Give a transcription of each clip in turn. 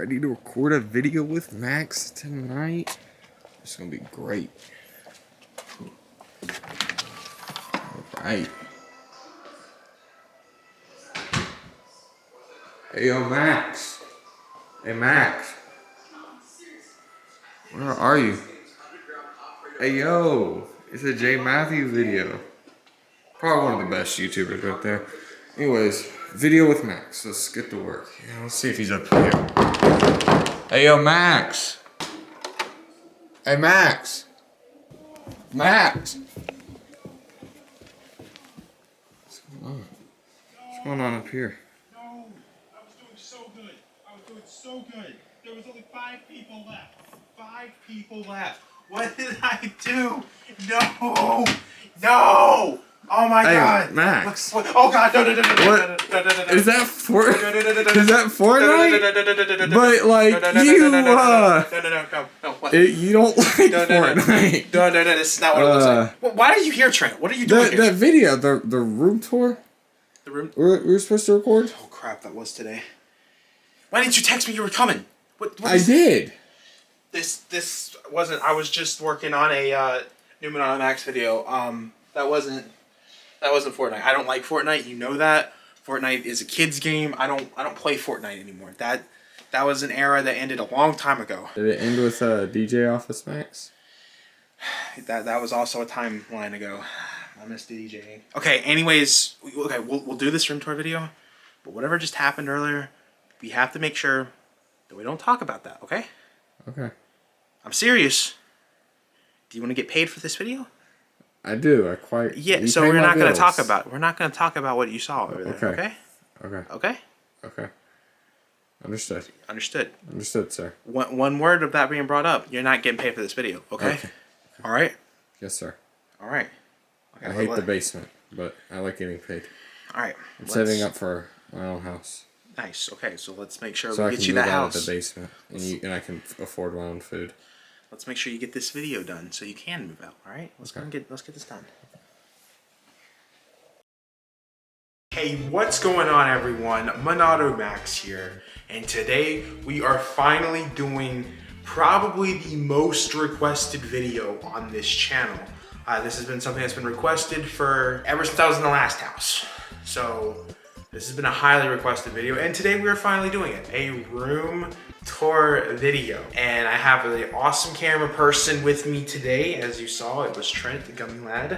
ready to record a video with Max tonight. It's gonna be great. Alright. Hey, yo, Max. Hey, Max. Where are you? Hey, yo. It's a J Matthews video. Probably one of the best YouTubers right there. Anyways, video with Max. Let's get to work. Yeah, let's see if he's up here. Hey, yo, Max. Hey, Max. Max. What's going on? What's going on up here? No, I was doing so good. I was doing so good. There was only 5 people left. 5 people left. What did I do? No! No! Oh my God! Max. Oh God! No! What? Is that Fortnite? But like you, What? You don't like Fortnite. No, this is not what it looks like. Well, why are you here, Trent? What are you doing here? That video, the room tour. The room. We were supposed to record. Oh crap! That was today. Why didn't you text me you were coming? What I did. This wasn't. I was just working on a new MonadoMax video. That wasn't Fortnite. I don't like Fortnite. You know that. Fortnite is a kid's game. I don't play Fortnite anymore. That was an era that ended a long time ago. Did it end with DJ Office Max? That was also a timeline ago. I missed DJing. Okay. Anyways, okay. We'll do this room tour video, but whatever just happened earlier, we have to make sure that we don't talk about that. Okay. Okay. I'm serious. Do you want to get paid for this video? I do. Yeah. So we're not going to talk about. We're not going to talk about what you saw over there. Okay. Okay. Okay. Okay. Understood. Understood. Understood, sir. One word of that being brought up, you're not getting paid for this video. Okay. All right. Yes, sir. All right. Okay, I hate the basement, but I like getting paid. All right. I'm setting up for my own house. Nice. Okay. So let's make sure so we get you that house. So I can move out of the basement, and I can afford my own food. Let's make sure you get this video done so you can move out. All right. Let's get this done. Hey, what's going on, everyone? MonadoMax here, and today we are finally doing probably the most requested video on this channel. This has been something that's been requested for ever since I was in the last house. So this has been a highly requested video, and today we are finally doing it, a room tour video. And I have an awesome camera person with me today. As you saw, it was Trent, the Gummy Lad.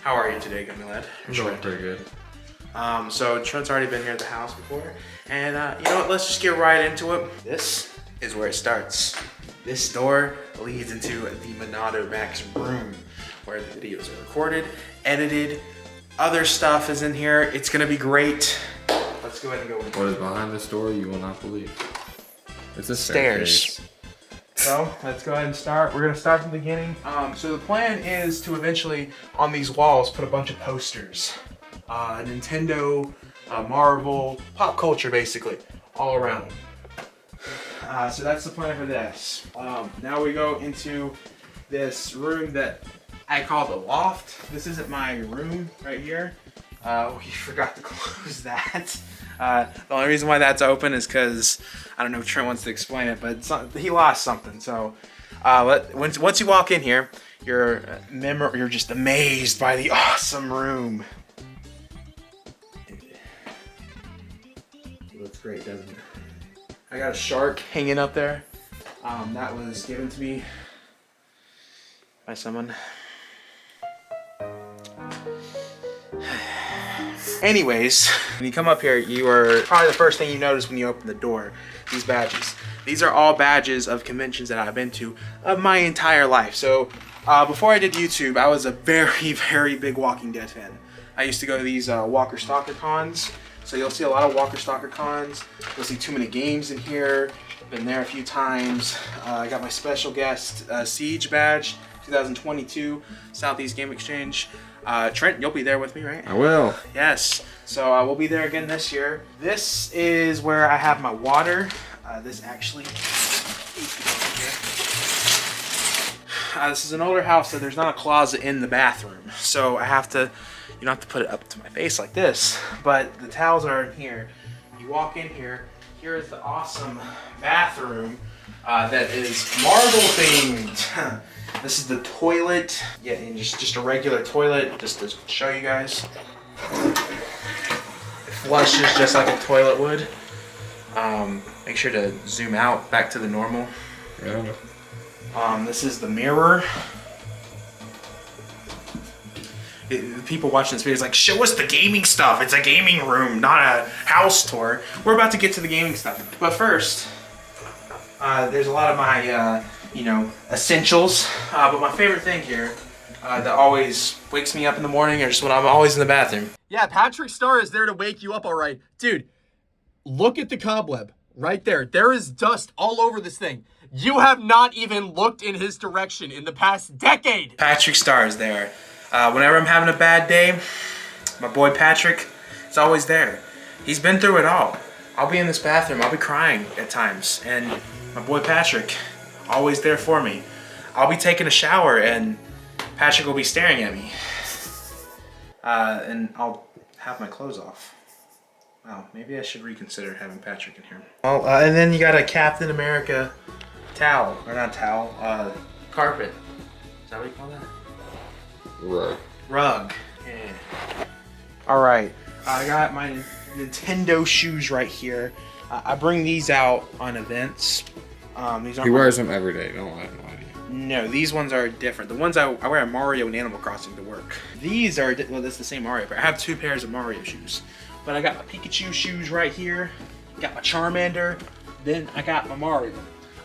How are you today, Gummy Lad? I'm doing pretty good. So Trent's already been here at the house before, and you know what, let's just get right into it. This is where it starts. This door leads into the MonadoMax room, where the videos are recorded, edited, other stuff is in here. It's gonna be great. Let's go ahead and go in. What is behind this door, you will not believe. It's a stairs. So let's go ahead and start. We're gonna start from the beginning. So the plan is to eventually, on these walls, put a bunch of posters. Nintendo, Marvel, pop culture, basically, all around. So that's the plan for this. Now we go into this room that I call the loft. This isn't my room right here. We forgot to close that. The only reason why that's open is because I don't know if Trent wants to explain it, but he lost something. So once you walk in here, you're just amazed by the awesome room. It looks great, doesn't it? I got a shark hanging up there. That was given to me by someone. Anyways, when you come up here, you are probably the first thing you notice when you open the door, these badges. These are all badges of conventions that I've been to of my entire life. So before I did YouTube, I was a very, very big Walking Dead fan. I used to go to these Walker Stalker cons. So you'll see a lot of Walker Stalker cons. You'll see Too Many Games in here. Been there a few times. I got my special guest Siege badge, 2022, Southeast Game Exchange. Trent, you'll be there with me, right? I will. Yes. So we'll be there again this year. This is where I have my water. This actually... this is an older house, so there's not a closet in the bathroom. So I have to... You don't have to put it up to my face like this, but the towels are in here. You walk in here, here is the awesome bathroom that is marble themed. This is the toilet. Yeah, and just a regular toilet, just to show you guys. It flushes just like a toilet would. Make sure to zoom out back to the normal. Yeah. This is the mirror. The people watching this video is like, show us the gaming stuff. It's a gaming room, not a house tour. We're about to get to the gaming stuff. But first, there's a lot of my, essentials. But my favorite thing here that always wakes me up in the morning or just when I'm always in the bathroom. Yeah, Patrick Star is there to wake you up, all right. Dude, look at the cobweb right there. There is dust all over this thing. You have not even looked in his direction in the past decade. Patrick Star is there. Whenever I'm having a bad day, my boy Patrick is always there. He's been through it all. I'll be in this bathroom, I'll be crying at times, and my boy Patrick, always there for me. I'll be taking a shower and Patrick will be staring at me. And I'll have my clothes off. Wow, maybe I should reconsider having Patrick in here. Well, and then you got a Captain America towel, or not towel, carpet. Is that what you call that? Rug. Yeah. All right, I got my Nintendo shoes right here. I bring these out on events. These aren't. He wears them every day. Don't let him lie to you. No, these ones are different. The ones I wear at Mario and Animal Crossing to work. These are, well, that's the same Mario, but I have 2 pairs of Mario shoes. But I got my Pikachu shoes right here. Got my Charmander. Then I got my Mario.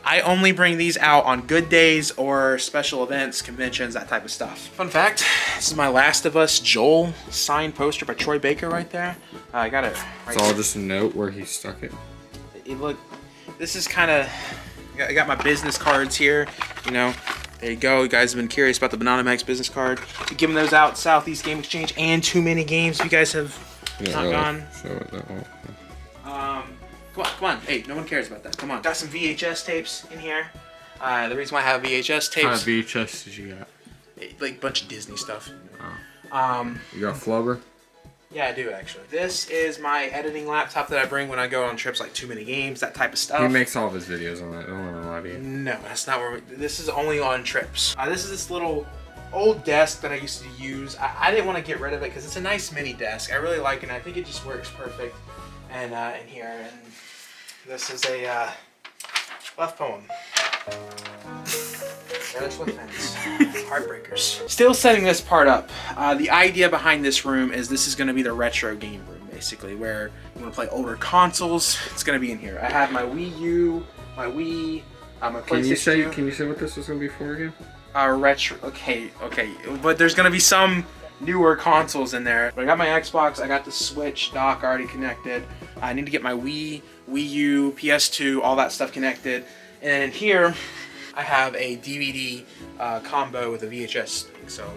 I only bring these out on good days or special events, conventions, that type of stuff. Fun fact, this is my Last of Us Joel signed poster by Troy Baker right there. I got it right It's all just a note where he stuck it. Look, this is kind of, I got my business cards here, there you go. You guys have been curious about the MonadoMax business card. We're giving those out Southeast Game Exchange and Too Many Games. You guys have not really gone. Show it that way. Come on. Hey, no one cares about that. Come on. Got some VHS tapes in here. The reason why I have VHS tapes. What kind of VHS did you got? Like a bunch of Disney stuff. Oh. You got Flubber? Yeah, I do actually. This is my editing laptop that I bring when I go on trips like Too Many Games, that type of stuff. He makes all of his videos on that. Don't let him lie to you. No, that's not where this is only on trips. This is this little old desk that I used to use. I didn't want to get rid of it because it's a nice mini desk. I really like it and I think it just works perfect. And in here, and this is a left poem. Taylor Swift fans. Heartbreakers. Still setting this part up. The idea behind this room is this is going to be the retro game room, basically, where you want to play older consoles. It's going to be in here. I have my Wii U, my Wii, my PlayStation 2. Can you say what this was going to be for again? Retro. Okay. But there's going to be some newer consoles in there. But I got my Xbox, I got the Switch dock already connected. I need to get my Wii, Wii U, PS2, all that stuff connected. And then in here, I have a DVD combo with a VHS thing. So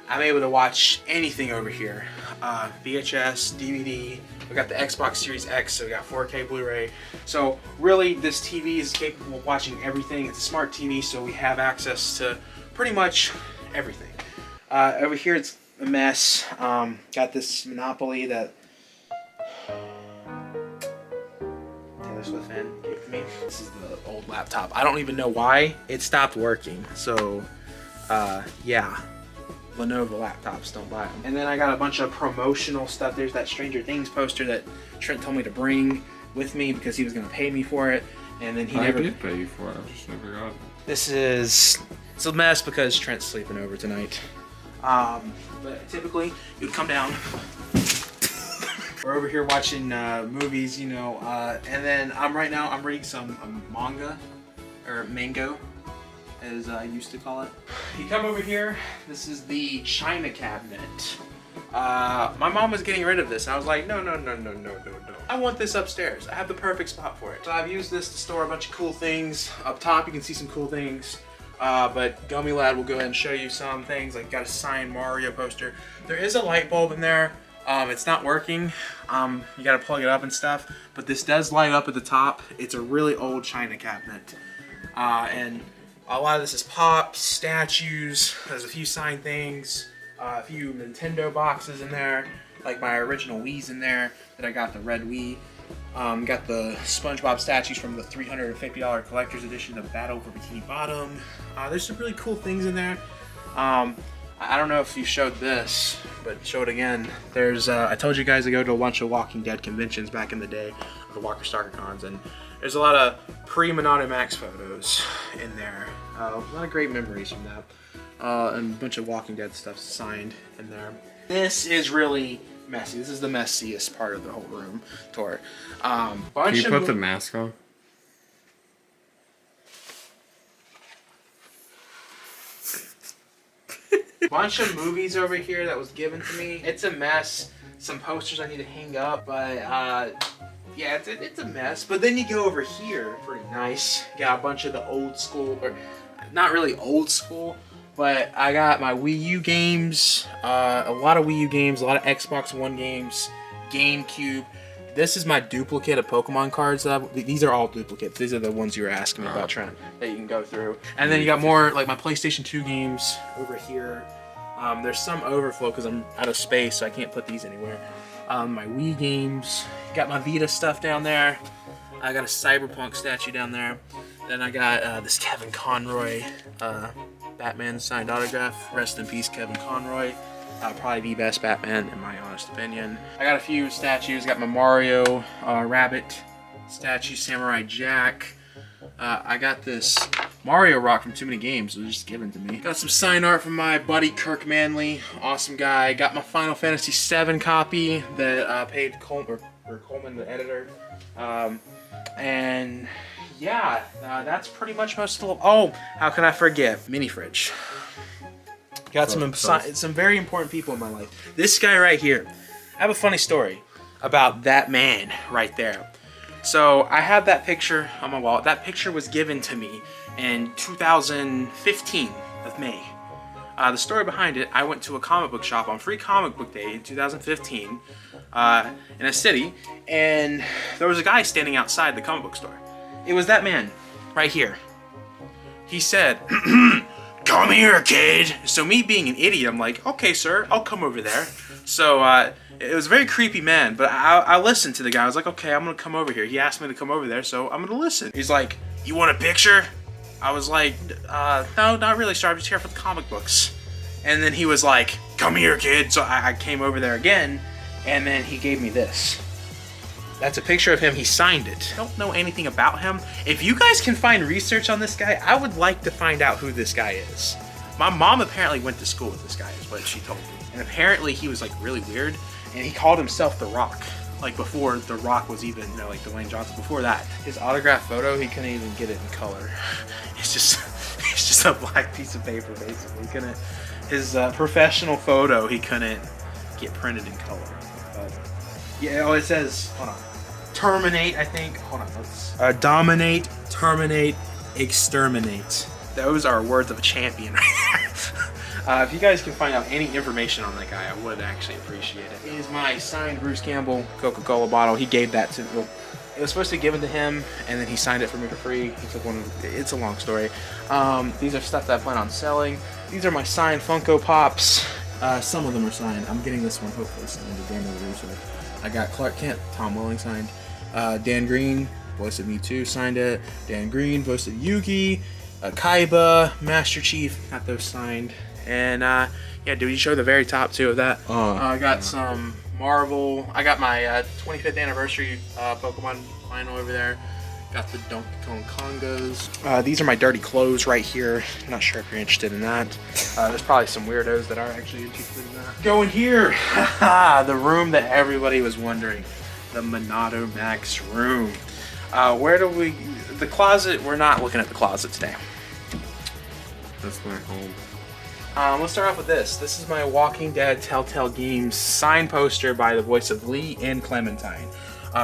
I'm able to watch anything over here. VHS, DVD, we got the Xbox Series X, so we got 4K Blu-ray. So really, this TV is capable of watching everything. It's a smart TV, so we have access to pretty much everything. Over here, it's a mess. Got this Monopoly that Taylor Swift fan gave to me. This is the old laptop. I don't even know why it stopped working. So, yeah. Lenovo laptops, don't buy them. And then I got a bunch of promotional stuff. There's that Stranger Things poster that Trent told me to bring with me because he was going to pay me for it. And then he never did pay you for it. I just never got it. It's a mess because Trent's sleeping over tonight. But typically, you'd come down. We're over here watching movies, and then I'm reading some manga, or mango, as I used to call it. You come over here, this is the China cabinet. My mom was getting rid of this, and I was like, no. I want this upstairs. I have the perfect spot for it. So I've used this to store a bunch of cool things. Up top, you can see some cool things. But Gummy Lad will go ahead and show you some things, like got a signed Mario poster. There is a light bulb in there. It's not working. You gotta plug it up and stuff, but this does light up at the top. It's a really old China cabinet. And a lot of this is pops, statues. There's a few signed things, a few Nintendo boxes in there, like my original Wii's in there that I got the red Wii. Got the SpongeBob statues from the $350 collector's edition of Battle for Bikini Bottom. There's some really cool things in there. I don't know if you showed this, but show it again. There's, I told you guys to go to a bunch of Walking Dead conventions back in the day, the Walker Stalker cons, and there's a lot of pre-MonadoMax photos in there. A lot of great memories from that. And a bunch of Walking Dead stuff signed in there. This is really messy. This is the messiest part of the whole room tour. Can you put the mask on? Bunch of movies over here that was given to me. It's a mess. Some posters I need to hang up, but yeah, it's a mess. But then you go over here, pretty nice. Got a bunch of the old school, or not really old school, but I got my Wii U games, a lot of Wii U games, a lot of Xbox One games, GameCube. This is my duplicate of Pokemon cards. These are all duplicates. These are the ones you were asking me about, Trent, that you can go through. And then you got more like my PlayStation 2 games over here. There's some overflow because I'm out of space, so I can't put these anywhere. My Wii games. Got my Vita stuff down there. I got a Cyberpunk statue down there. Then I got this Kevin Conroy Batman signed autograph. Rest in peace, Kevin Conroy. Probably the best Batman in my honest opinion. I got a few statues. Got my Mario Rabbit statue, Samurai Jack. I got this Mario rock from Too Many Games. It was just given to me. Got some sign art from my buddy Kirk Manley. Awesome guy. Got my Final Fantasy VII copy that paid Coleman, the editor. And yeah, that's pretty much most of the... Oh, how can I forget? Mini fridge. Got some very important people in my life. This guy right here. I have a funny story about that man right there. So I have that picture on my wall. That picture was given to me in 2015 of May. The story behind it, I went to a comic book shop on Free Comic Book Day in 2015 in a city, and there was a guy standing outside the comic book store. It was that man right here. He said, "Come here, kid." So me being an idiot, I'm like, "Okay, sir, I'll come over there." So it was a very creepy man, but I listened to the guy. I was like, "Okay, I'm gonna come over here." He asked me to come over there, so I'm gonna listen. He's like, "You want a picture?" I was like, "No, not really, sir. I'm just here for the comic books." And then he was like, "Come here, kid." So I came over there again, and then he gave me this. That's a picture of him. He signed it. I don't know anything about him. If you guys can find research on this guy, I would like to find out who this guy is. My mom apparently went to school with this guy, is what she told me. And apparently he was like really weird, and he called himself The Rock. Like before The Rock was even, like Dwayne Johnson, before that. His autograph photo, he couldn't even get it in color. It's just a black piece of paper, basically. He couldn't, his professional photo, he couldn't get printed in color. But yeah, oh, it says, hold on. Terminate, I think. Hold on, let's... dominate, terminate, exterminate. Those are words of a champion right there. If you guys can find out any information on that guy, I would actually appreciate it. Here's my signed Bruce Campbell Coca-Cola bottle. He gave that to... Well, it was supposed to be given to him, and then he signed it for me for free. He took one of... It's a long story. These are stuff that I plan on selling. These are my signed Funko Pops. Some of them are signed. I'm getting this one hopefully signed to Daniel Russo. I got Clark Kent, Tom Welling signed. Dan Green, voice of Mewtwo, signed it. Dan Green, voice of Yugi. Kaiba, Master Chief, got those signed. And yeah, did you show the very top too of that? I got some Marvel. I got my 25th anniversary Pokemon vinyl over there. Got the Donkey Kong Congos. These are my dirty clothes right here. Not sure if you're interested in that. There's probably some weirdos that are actually interested in that. Go in here. The room that everybody was wondering. The MonadoMax room. Where do we... The closet, we're not looking at the closet today. That's my home. Let's start off with this. This is my Walking Dead Telltale Games signed poster by the voice of Lee and Clementine.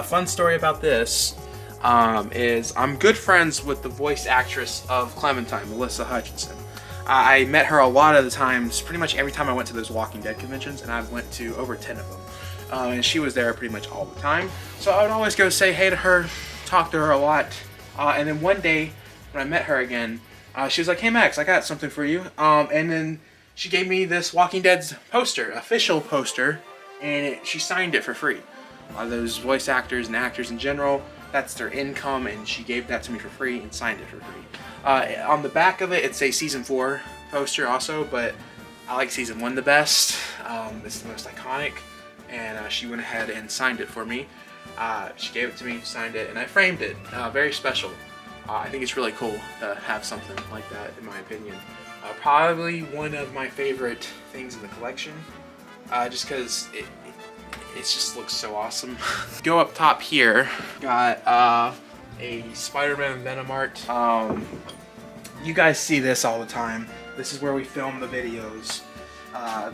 Fun story about this is I'm good friends with the voice actress of Clementine, Melissa Hutchinson. I met her a lot of the times, pretty much every time I went to those Walking Dead conventions, and I went to over 10 of them. And she was there pretty much all the time. So I would always go say hey to her, talk to her a lot. And then one day, when I met her again, she was like, "Hey Max, I got something for you." And then she gave me this Walking Dead's poster, official poster, and she signed it for free. A lot of those voice actors and actors in general, that's their income, and she gave that to me for free and signed it for free. On the back of it, it's a season 4 poster also, but I like season 1 the best. It's the most iconic, and she went ahead and signed it for me. She gave it to me, signed it, and I framed it. Very special. I think it's really cool to have something like that, in my opinion. Probably one of my favorite things in the collection, just because it just looks so awesome. Go up top here, got a Spider-Man Venom art. You guys see this all the time. This is where we film the videos.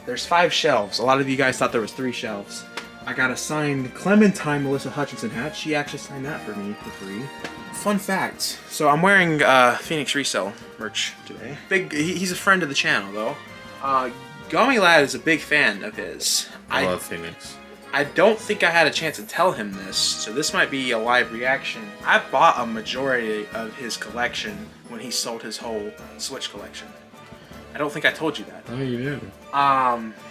There's 5 shelves. A lot of you guys thought there was 3 shelves. I got a signed Clementine Melissa Hutchinson hat. She actually signed that for me for free. Fun fact. So I'm wearing Phoenix Resale merch today. He's a friend of the channel though. Gummy Lad is a big fan of his. I love Phoenix. I don't think I had a chance to tell him this, so this might be a live reaction. I bought a majority of his collection when he sold his whole Switch collection. I don't think I told you that. Oh, you did.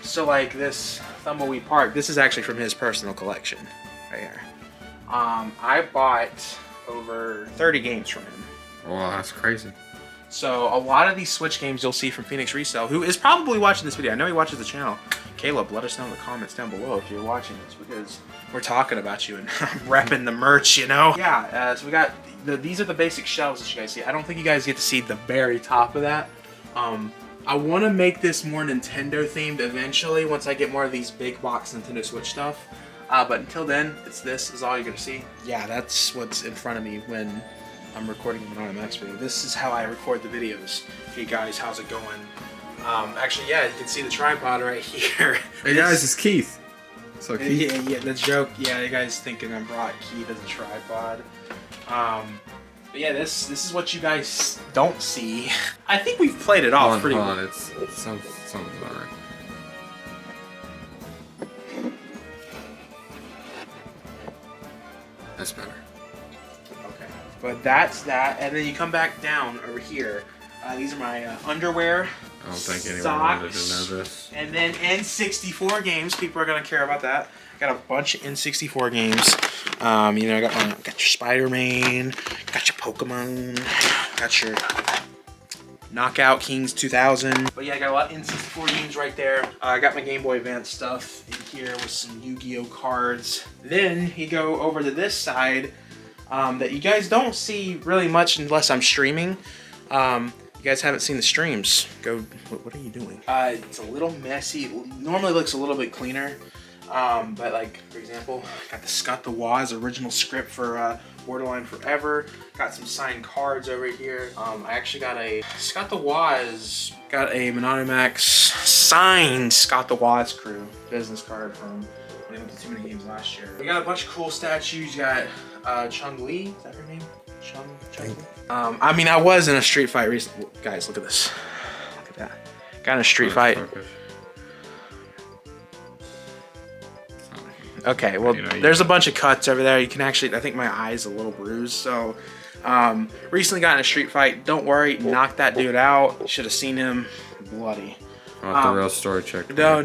So like this Thumbleweed Park, this is actually from his personal collection, right here. I bought over 30 games from him. Wow, that's crazy. So a lot of these Switch games you'll see from Phoenix Resale, who is probably watching this video. I know he watches the channel. Caleb, let us know in the comments down below if you're watching this, because we're talking about you and repping the merch, you know? Yeah, so we got, these are the basic shelves that you guys see. I don't think you guys get to see the very top of that. I want to make this more Nintendo themed eventually once I get more of these big box Nintendo Switch stuff. But until then, this is all you're going to see. Yeah, that's what's in front of me when I'm recording a MonadoMax video. This is how I record the videos. Hey guys, how's it going? Actually, yeah, you can see the tripod right here. Hey guys, it's Keith. So Keith. Yeah, the joke. Yeah, you guys thinking I brought Keith as a tripod. But yeah, this is what you guys don't see. I think we've played it off pretty well. It's something's not right. That's better. Okay, but that's that, and then you come back down over here. These are my underwear. I don't think anyone wanted to know this. And then N64 games. People are gonna care about that. Got a bunch of N64 games. You know, I got your Spider-Man, got your Pokemon, got your Knockout Kings 2000. But yeah, I got a lot of N64 games right there. I got my Game Boy Advance stuff in here with some Yu-Gi-Oh cards. Then you go over to this side that you guys don't see really much unless I'm streaming. You guys haven't seen the streams. Go, what are you doing? It's a little messy. It normally looks a little bit cleaner. But like, for example, got the Scott the Woz original script for Borderline Forever. Got some signed cards over here. I actually got a Scott the Woz, got a MonadoMax signed Scott the Woz crew business card from when I went to too many games last year. We got a bunch of cool statues. You got Chung Li, is that her name? Chung Li? I mean, I was in a street fight recently. Guys, look at this. Look at that. Got in a street fight. Okay, well, there's a bunch of cuts over there. You can actually, I think my eye's a little bruised. So, recently got in a street fight. Don't worry, knocked that dude out. Should have seen him bloody. Not the real story check. No.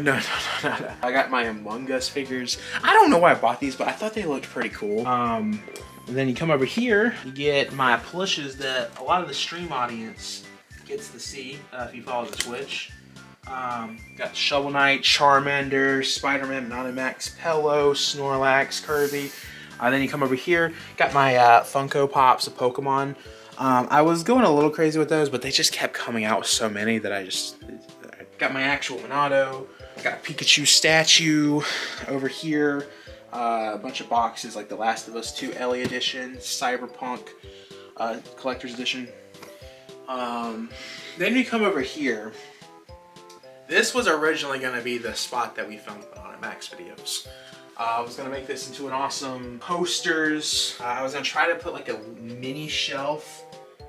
I got my Among Us figures. I don't know why I bought these, but I thought they looked pretty cool. And then you come over here, you get my plushes that a lot of the stream audience gets to see if you follow the Twitch. Got Shovel Knight, Charmander, Spider-Man, MonadoMax, Pello, Snorlax, Kirby. Then you come over here, got my Funko Pops of Pokemon. I was going a little crazy with those, but they just kept coming out with so many that I got my actual Monado. Got a Pikachu statue over here. A bunch of boxes like The Last of Us 2 Ellie Edition, Cyberpunk Collector's Edition. Then we come over here. This was originally going to be the spot that we filmed MonadoMax videos. I was going to make this into an awesome posters. I was going to try to put like a mini shelf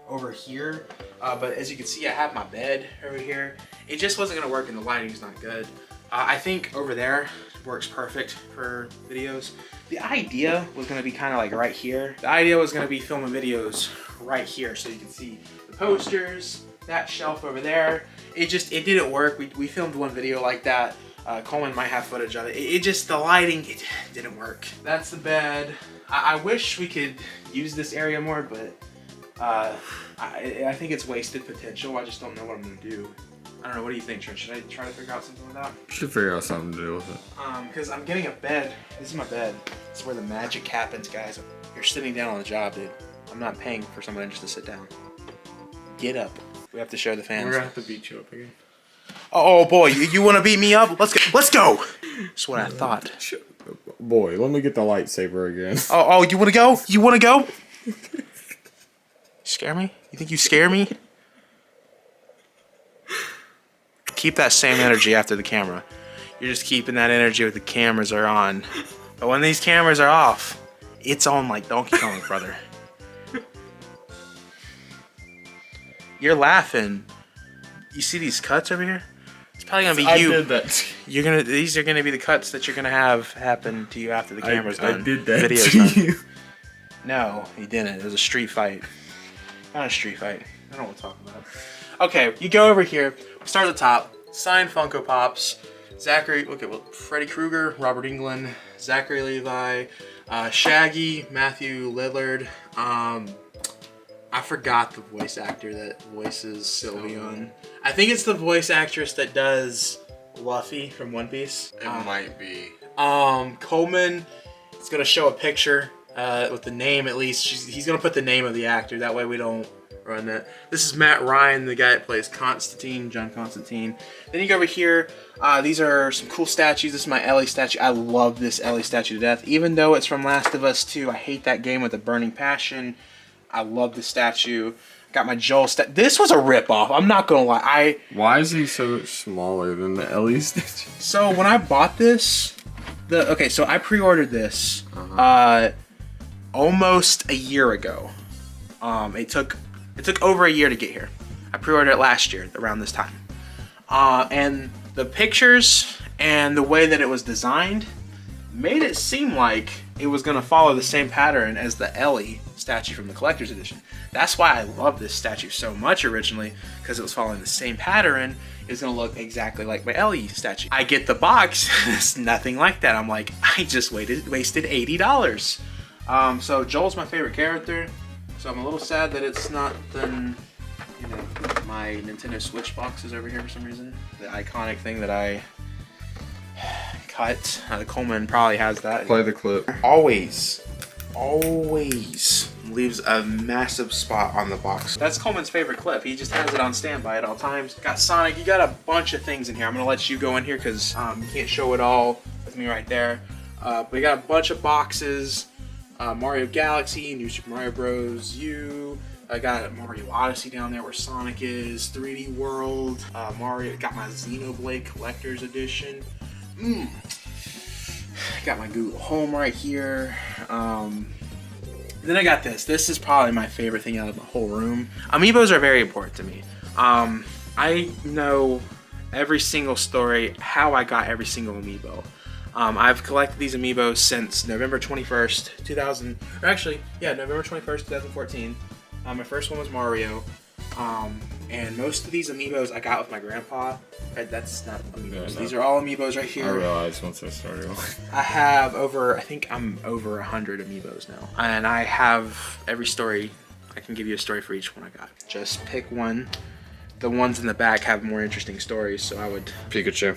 over here. But as you can see, I have my bed over here. It just wasn't going to work and the lighting's not good. I think over there works perfect for videos. The idea was going to be kind of like right here. The idea was going to be filming videos right here so you can see the posters, that shelf over there. It didn't work. We filmed one video like that. Coleman might have footage of it. It just, the lighting, it didn't work. That's the bed. I wish we could use this area more, but I think it's wasted potential. I just don't know what I'm gonna do. I don't know, what do you think, Trent? Should I try to figure out something with that? You should figure out something to do with it. Because I'm getting a bed. This is my bed. This is where the magic happens, guys. You're sitting down on the job, dude. I'm not paying for someone just to sit down. Get up. We have to show the fans. We're gonna have to beat you up again. Oh boy, you want to beat me up? Let's go. Let's go. That's what I thought. Boy, let me get the lightsaber again. Oh, you want to go? You want to go? Scare me? You think you scare me? Keep that same energy after the camera. You're just keeping that energy when the cameras are on. But when these cameras are off, it's on like Donkey Kong, brother. You're laughing. You see these cuts over here? It's probably gonna be you. I did that. These are gonna be the cuts that you're gonna have happen to you after the camera's done. I did that Video's to done. you. No, he didn't. It was a street fight. Not a street fight. I don't want to talk about it. Okay, you go over here. We start at the top. Signed Funko Pops. Zachary, look at Freddy Krueger, Robert Englund, Zachary Levi, Shaggy, Matthew Lillard. I forgot the voice actor that voices Sylveon. I think it's the voice actress that does Luffy from One Piece. It might be. Coleman is gonna show a picture with the name at least. He's gonna put the name of the actor. That way we don't run that. This is Matt Ryan, the guy that plays Constantine, John Constantine. Then you go over here. These are some cool statues. This is my Ellie statue. I love this Ellie statue to death. Even though it's from Last of Us 2, I hate that game with a burning passion. I love the statue. Got my Joel statue. This was a ripoff. I'm not gonna lie. Why is he so much smaller than the Ellie statue? So when I bought this, so I pre-ordered this almost a year ago. It took over a year to get here. I pre-ordered it last year around this time. And the pictures and the way that it was designed made it seem like it was gonna follow the same pattern as the Ellie statue from the collector's edition. That's why I love this statue so much originally, because it was following the same pattern. It was gonna look exactly like my Ellie statue. I get the box, it's nothing like that. I'm like, I just wasted $80. So Joel's my favorite character, so I'm a little sad that it's not the, my Nintendo Switch box is over here for some reason. The iconic thing that I cut. Coleman probably has that. Play the clip. Always leaves a massive spot on the box. That's Coleman's favorite clip. He just has it on standby at all times. Got Sonic. You got a bunch of things in here. I'm gonna let you go in here because you can't show it all with me right there. But we got a bunch of boxes. Mario Galaxy, New Super Mario Bros. U. I got Mario Odyssey down there where Sonic is. 3D World. Mario. Got my Xenoblade Collector's Edition. Got my Google Home right here. Then I got this. This is probably my favorite thing out of the whole room. Amiibos are very important to me. I know every single story, how I got every single Amiibo. I've collected these Amiibos since November 21st, November 21st, 2014. My first one was Mario. And most of these Amiibos I got with my grandpa. That's not Amiibos. No. These are all Amiibos right here. I realized once I started. I have I think I'm over 100 Amiibos now. And I have every story. I can give you a story for each one I got. Just pick one. The ones in the back have more interesting stories, so I would... Pikachu.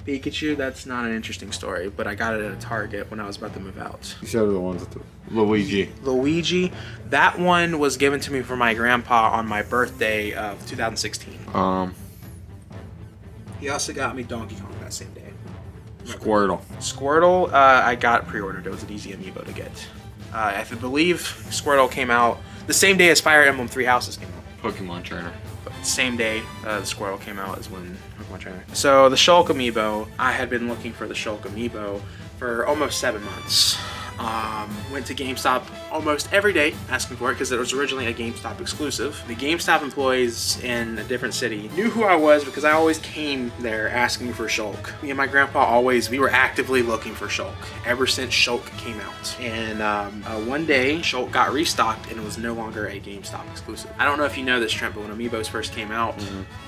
Pikachu, that's not an interesting story, but I got it at a Target when I was about to move out. You showed the ones with the Luigi. Luigi, that one was given to me from my grandpa on my birthday of 2016. He also got me Donkey Kong that same day. Squirtle. Squirtle, I got pre-ordered. It was an easy amiibo to get. I believe Squirtle came out the same day as Fire Emblem Three Houses came out. Pokemon Trainer. Same day the Squirtle came out is when Pokemon Trainer. So the Shulk amiibo, I had been looking for the Shulk amiibo for almost 7 months. Went to GameStop almost every day asking for it because it was originally a GameStop exclusive. The GameStop employees in a different city knew who I was because I always came there asking for Shulk. Me and my grandpa we were actively looking for Shulk ever since Shulk came out. And one day Shulk got restocked and it was no longer a GameStop exclusive. I don't know if you know this, Trent, but when Amiibos first came out,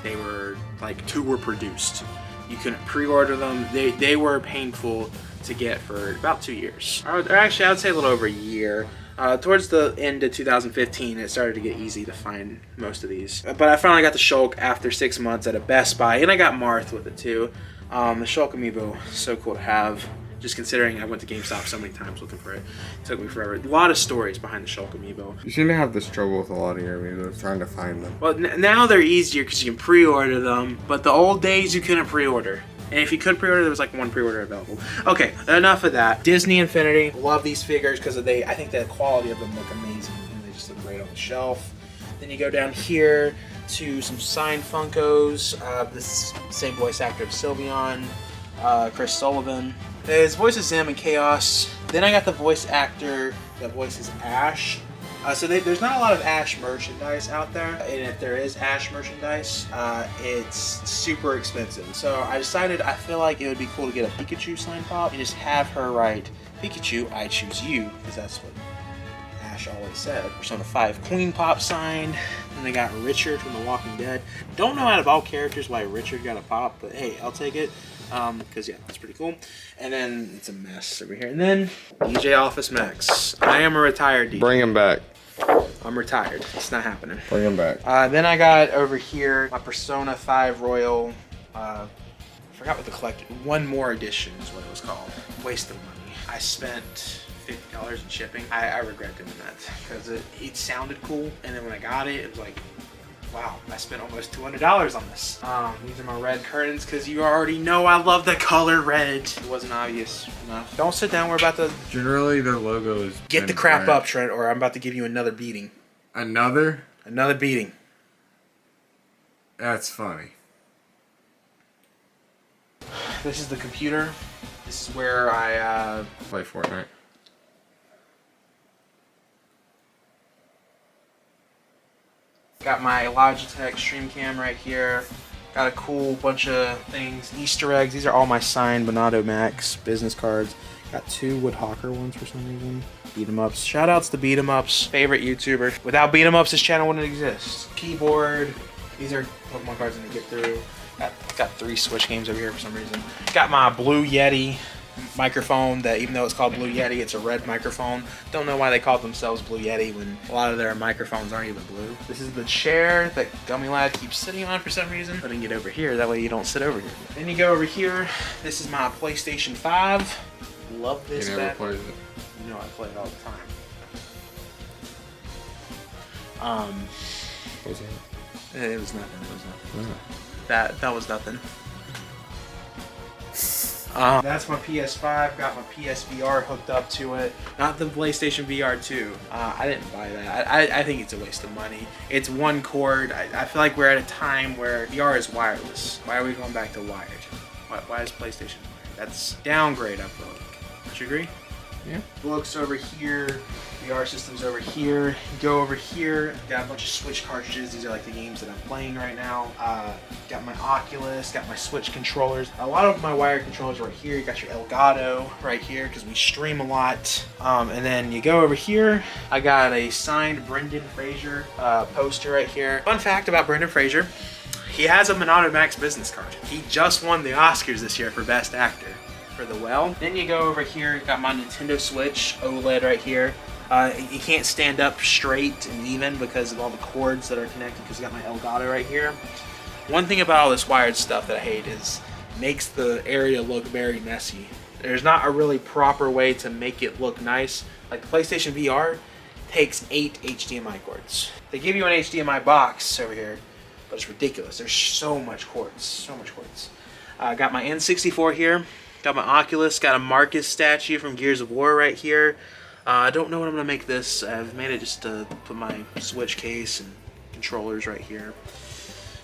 they were like 2 were produced. You couldn't pre-order them. They were painful to get for about 2 years. Or actually, I would say a little over a year. Towards the end of 2015, it started to get easy to find most of these. But I finally got the Shulk after 6 months at a Best Buy, and I got Marth with it too. The Shulk amiibo, so cool to have. Just considering I went to GameStop so many times looking for it. It took me forever. A lot of stories behind the Shulk amiibo. You seem to have this trouble with a lot of your amiibos, trying to find them. Well, now they're easier because you can pre-order them, but the old days you couldn't pre-order. And if you could pre-order, there was like one pre-order available. Okay, enough of that. Disney Infinity, love these figures because I think the quality of them look amazing and they just look great on the shelf. Then you go down here to some signed Funkos. This is the same voice actor of Sylveon, Chris Sullivan. His voice is Zim in Chaos. Then I got the voice actor that voices Ash. So there's not a lot of Ash merchandise out there, and if there is Ash merchandise, it's super expensive. So I decided I feel like it would be cool to get a Pikachu sign pop and just have her write, "Pikachu, I choose you," because that's what Ash always said. Persona 5 Queen pop signed. Then they got Richard from The Walking Dead. Don't know out of all characters why Richard got a pop, but hey, I'll take it. Because yeah, that's pretty cool. And then it's a mess over here. And then DJ Office Max. I am a retired DJ. Bring him back. I'm retired. It's not happening. Bring him back. Then I got over here my Persona 5 Royal. I forgot what the collected. One More Edition is what it was called. Waste of money. I spent $50 in shipping. I regret doing that because it sounded cool, and then when I got it, it was like, wow, I spent almost $200 on this. These are my red curtains because you already know I love the color red. It wasn't obvious enough. Don't sit down. We're about to Generally, their logo is. get the crap up, Trent, or I'm about to give you another beating. Another? Another beating. That's funny. This is the computer. This is where I Play Fortnite. got my Logitech Stream Cam right here. Got a cool bunch of things, Easter eggs. These are all my signed MonadoMax business cards. Got 2 Woodhawker ones for some reason. Beat 'em ups. Shout outs to Beat 'em ups, favorite YouTuber. Without Beat 'em ups, this channel wouldn't exist. Keyboard. These are Pokemon cards I need to get through. Got 3 Switch games over here for some reason. Got my Blue Yeti microphone that, even though it's called Blue Yeti, it's a red microphone. Don't know why they called themselves Blue Yeti when a lot of their microphones aren't even blue. This is the chair that Gummy Lad keeps sitting on for some reason. Let me get over here, that way you don't sit over here. Then you go over here. This is my PlayStation 5. Love this. He never plays it. You know I play it all the time. What's that? It was nothing. It was nothing. That was nothing. That's my PS5. Got my PSVR hooked up to it. Not the PlayStation VR 2. I didn't buy that. I think it's a waste of money. It's one cord. I feel like we're at a time where VR is wireless. Why are we going back to wired? Why is PlayStation wired? That's downgrade, I feel like. Don't you agree? Yeah. Books over here. VR systems over here. Go over here. Got a bunch of Switch cartridges. These are like the games that I'm playing right now. Got my Oculus. Got my Switch controllers. A lot of my wired controllers right here. You got your Elgato right here because we stream a lot. And then you go over here. I got a signed Brendan Fraser poster right here. Fun fact about Brendan Fraser. He has a MonadoMax business card. He just won the Oscars this year for Best Actor for The Well. Then you go over here. Got my Nintendo Switch OLED right here. You can't stand up straight and even because of all the cords that are connected because I got my Elgato right here. One thing about all this wired stuff that I hate is it makes the area look very messy. There's not a really proper way to make it look nice. Like the PlayStation VR takes 8 HDMI cords. They give you an HDMI box over here, but it's ridiculous. There's so much cords, so much cords. Got my N64 here. Got my Oculus. Got a Marcus statue from Gears of War right here. I don't know what I'm going to make this. I've made it just to put my Switch case and controllers right here.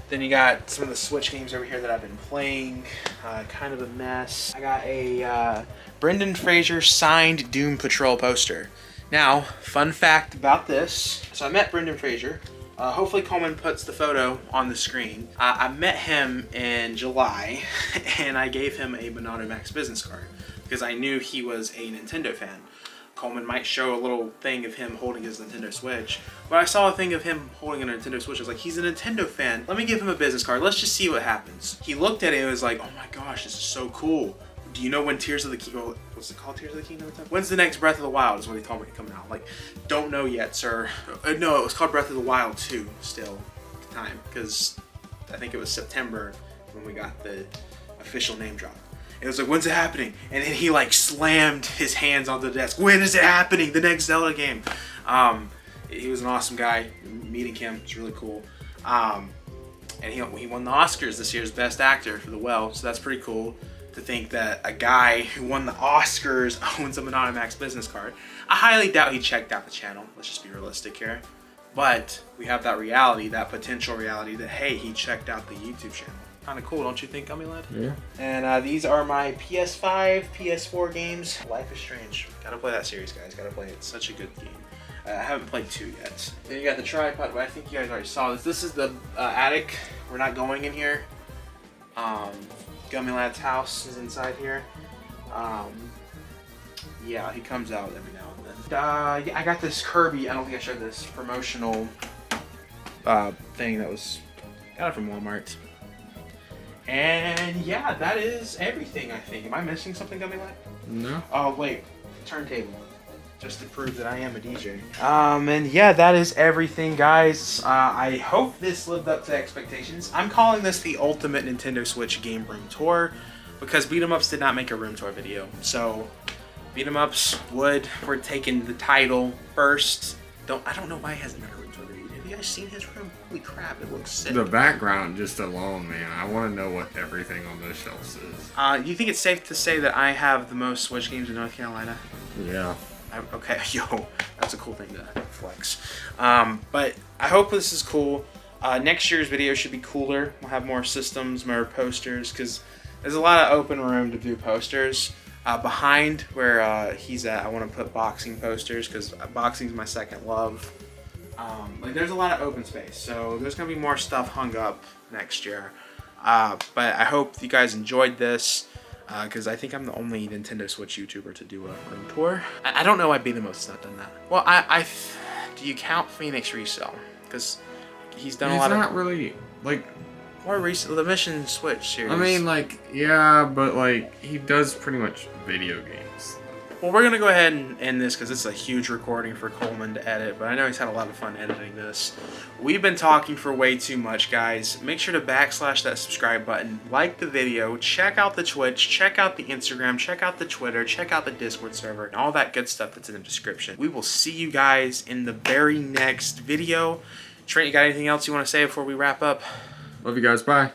Then you got some of the Switch games over here that I've been playing. Kind of a mess. I got a Brendan Fraser signed Doom Patrol poster. Now, fun fact about this. So I met Brendan Fraser. Hopefully Coleman puts the photo on the screen. I met him in July and I gave him a MonadoMax business card because I knew he was a Nintendo fan. Coleman might show a little thing of him holding his Nintendo Switch. But I saw a thing of him holding a Nintendo Switch. I was like, he's a Nintendo fan. Let me give him a business card. Let's just see what happens. He looked at it and was like, oh my gosh, this is so cool. Do you know when Tears of the Kingdom, what's it called, Tears of the Kingdom? When's the next Breath of the Wild is what he told me coming out. Like, don't know yet, sir. No, it was called Breath of the Wild 2 still at the time, because I think it was September when we got the official name drop. It was like, when's it happening? And then he like slammed his hands onto the desk. When is it happening? The next Zelda game. He was an awesome guy. Meeting him was really cool. And he won the Oscars this year as Best Actor for The Well, so that's pretty cool to think that a guy who won the Oscars owns a MonadoMax business card. I highly doubt he checked out the channel. Let's just be realistic here. But we have that reality, that potential reality that, hey, he checked out the YouTube channel. Kind of cool, don't you think, Gummy Lad? Yeah. And these are my PS5, PS4 games. Life is Strange. Gotta play that series, guys. Gotta play it. It's such a good game. I haven't played 2 yet. Then you got the tripod, but I think you guys already saw this. This is the attic. We're not going in here. Gummy Lad's house is inside here. Yeah, he comes out every now and then. Yeah, I got this Kirby, I don't think I showed this, promotional thing that was, got it from Walmart. And yeah, that is everything, I think. Am I missing something, Gummy Lad? No. Oh, wait. Turntable. Just to prove that I am a DJ. And yeah, that is everything, guys. I hope this lived up to expectations. I'm calling this the ultimate Nintendo Switch game room tour because Beat 'em Ups did not make a room tour video. So, Beat 'em Ups we're taking the title first. I don't know why he hasn't made a room tour video. Have you guys seen his room? Holy crap, it looks sick. The background just alone, man. I want to know what everything on those shelves is. Do you think it's safe to say that I have the most Switch games in North Carolina? Yeah. Okay, yo, that's a cool thing to flex. But I hope this is cool. Next year's video should be cooler. We'll have more systems, more posters, because there's a lot of open room to do posters. Behind where he's at, I want to put boxing posters, because boxing's my second love. Like there's a lot of open space, so there's gonna be more stuff hung up next year. But I hope you guys enjoyed this. Because I think I'm the only Nintendo Switch YouTuber to do a room tour. I don't know why Be The Most has not done that. Well, do you count Phoenix Resell? Because he's done a lot of... He's not really, like... Or the Mission Switch series. I mean, like, yeah, but, like, he does pretty much video games. Well, we're going to go ahead and end this because it's a huge recording for Coleman to edit, but I know he's had a lot of fun editing this. We've been talking for way too much, guys. Make sure to backslash that subscribe button, like the video, check out the Twitch, check out the Instagram, check out the Twitter, check out the Discord server, and all that good stuff that's in the description. We will see you guys in the very next video. Trent, you got anything else you want to say before we wrap up? Love you guys. Bye.